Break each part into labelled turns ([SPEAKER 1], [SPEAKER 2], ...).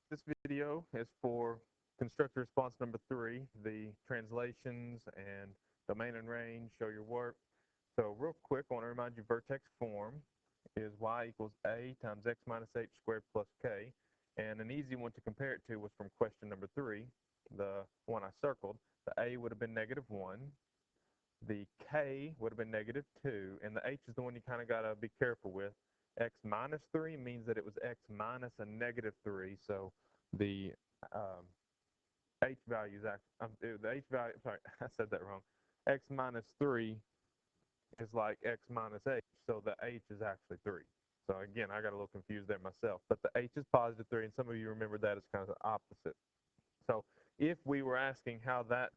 [SPEAKER 1] This video is for constructor response number 3, the translations and domain and range, show your work. So real quick, I want to remind you vertex form is y equals a times x minus h squared plus k. And an easy one to compare it to was from question number 3, the one I circled. The a would have been -1, the k would have been -2, and the h is the one you kind of got to be careful with. X minus 3 means that it was x minus a -3, so the h value is actually, the h value, sorry, I said that wrong. X minus 3 is like x minus h, so the h is actually 3. So again, I got a little confused there myself, but the h is +3, and some of you remember that as kind of the opposite. So if we were asking how that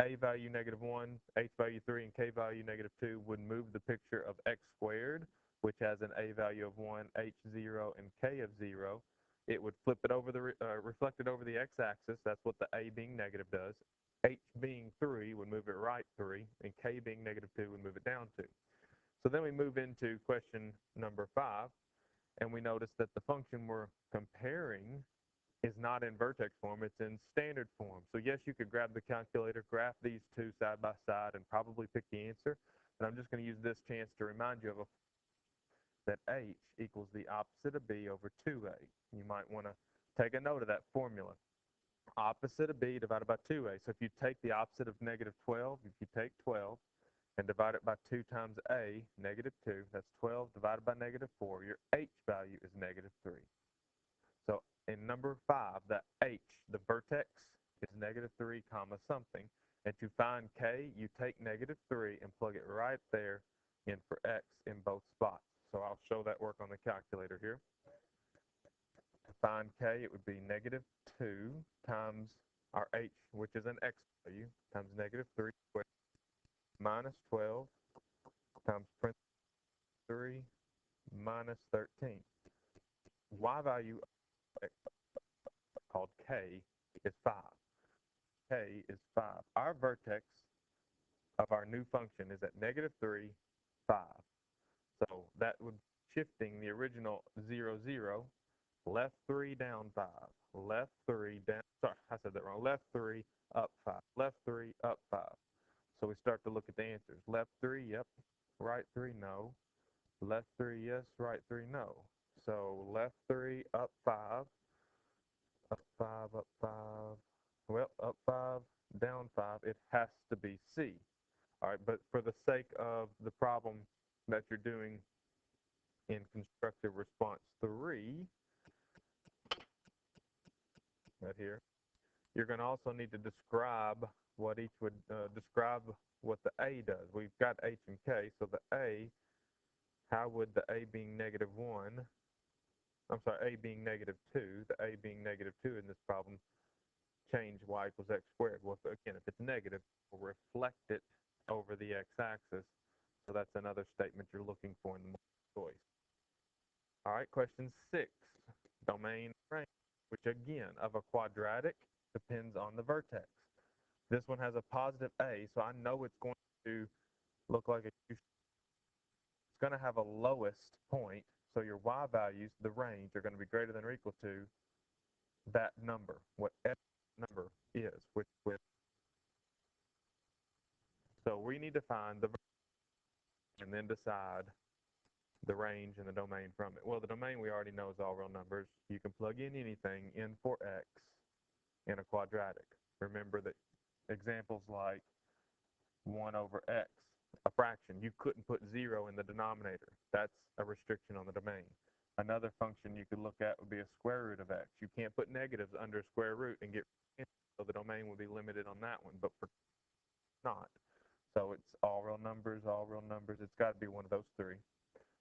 [SPEAKER 1] a value -1, h value 3, and k value -2 would move the picture of x squared, which has an a value of 1, h 0, and k of 0, it would flip it over reflect it over the x-axis. That's what the a being negative does. H being 3 would move it right 3, and k being -2 would move it down 2. So then we move into question number 5, and we notice that the function we're comparing is not in vertex form, it's in standard form. So yes, you could grab the calculator, graph these two side by side, and probably pick the answer. But I'm just going to use this chance to remind you of that h equals the opposite of b over 2a. You might want to take a note of that formula. Opposite of b divided by 2a. So if you take the opposite of -12, if you take 12 and divide it by 2 times a, -2, that's 12 divided by -4. Your h value is -3. So in number 5, the h, the vertex, is -3 comma something. And to find k, you take -3 and plug it right there in for x in both spots. So I'll show that work on the calculator here. To find k, it would be -2 times our h, which is an x value, times -3 squared, minus 12 times 3 minus 13. Y value called k is 5. K is 5. Our vertex of our new function is at -3, 5. So that would be shifting the original 0, 0, left 3, down 5, left 3, down, sorry, I said that wrong, left 3, up 5, left 3, up 5. So we start to look at the answers. Left 3, yep. Right 3, no. Left 3, yes. Right 3, no. So left 3, up 5, up 5, up 5. Well, up 5, down 5. It has to be C. All right, but for the sake of the problem that you're doing in constructive response 3, right here, you're going to also need to describe what each would describe what the A does. We've got H and K, so the A, how would the A being -1, I'm sorry, A being -2, the A being -2 in this problem change y equals x squared? Well, again, if it's negative, we'll reflect it over the x-axis. So that's another statement you're looking for in the multiple choice. All right, question 6, domain range, which again, of a quadratic, depends on the vertex. This one has a positive a, so I know it's going to look like it's going to have a lowest point, so your y values, the range, are going to be greater than or equal to that number, whatever number is, which with. So we need to find the and then decide the range and the domain from it. Well, the domain we already know is all real numbers. You can plug in anything in for x in a quadratic. Remember that examples like 1 over x, a fraction, you couldn't put 0 in the denominator. That's a restriction on the domain. Another function you could look at would be a square root of x. You can't put negatives under a square root and get, so the domain will be limited on that one, but for not. So it's all real numbers, all real numbers. It's got to be one of those 3.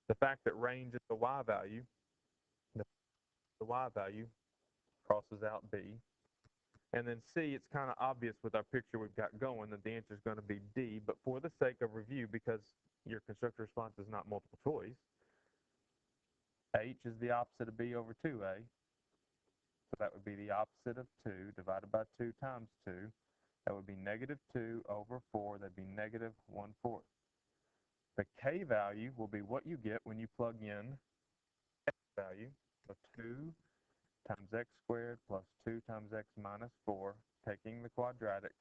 [SPEAKER 1] The fact that range is the y value, the y value crosses out b. And then C, it's kind of obvious with our picture we've got going that the answer is going to be D, but for the sake of review, because your constructor response is not multiple choice, H is the opposite of B over 2A, so that would be the opposite of 2 divided by 2 times 2. That would be -2 over 4, that'd be -1/4. The K value will be what you get when you plug in X value, so 2 times x squared plus 2 times x minus 4, taking the quadratic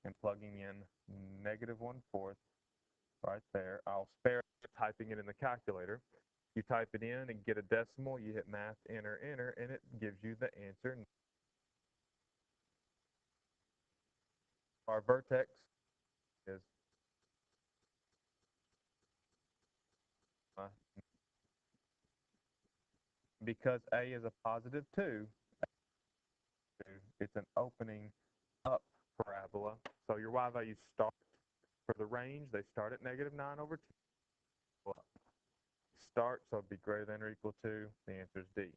[SPEAKER 1] and plugging in negative 1/4 right there. I'll spare typing it in the calculator. You type it in and get a decimal, you hit math, enter, enter, and it gives you the answer. Our vertex is because A is a positive 2, it's an opening up parabola. So your y values start for the range, they start at negative 9/2. Start, so it'd be greater than or equal to, the answer is D.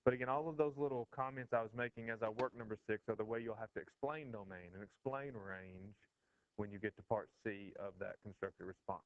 [SPEAKER 1] But again, all of those little comments I was making as I work number 6 are the way you'll have to explain domain and explain range when you get to part C of that constructed response.